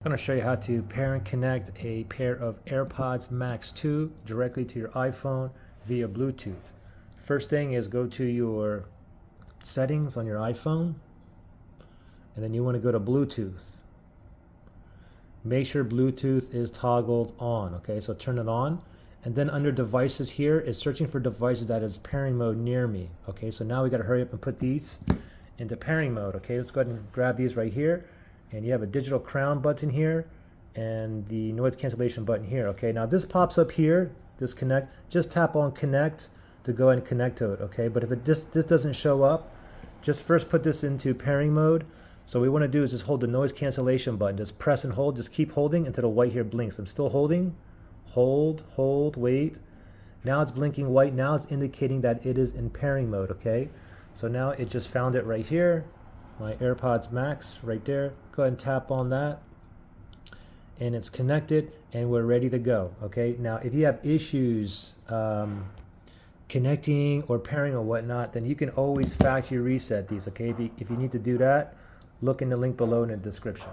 I'm going to show you how to pair and connect a pair of AirPods Max 2 directly to your iPhone via Bluetooth. First thing is go to your settings on your iPhone, and then you want to go to Bluetooth. Make sure Bluetooth is toggled on, okay? So turn it on, and then under devices here is searching for devices that is pairing mode near me, okay? So now we got to hurry up and put these into pairing mode, okay? Let's go ahead and grab these right here. And you have a digital crown button here and the noise cancellation button here. Okay, now this pops up here, this connect. Just tap on connect to go and connect to it, okay? But if it this doesn't show up, just first put this into pairing mode. So what we want to do is just hold the noise cancellation button. Just press and hold, just keep holding until the white here blinks. I'm still holding, hold, wait. Now it's blinking white. Now it's indicating that it is in pairing mode, okay? So now it just found it right here. My AirPods Max right there. Go ahead and tap on that and it's connected and we're ready to go. Okay, now if you have issues connecting or pairing or whatnot, then you can always factory reset these. Okay, if you need to do that, look in the link below in the description.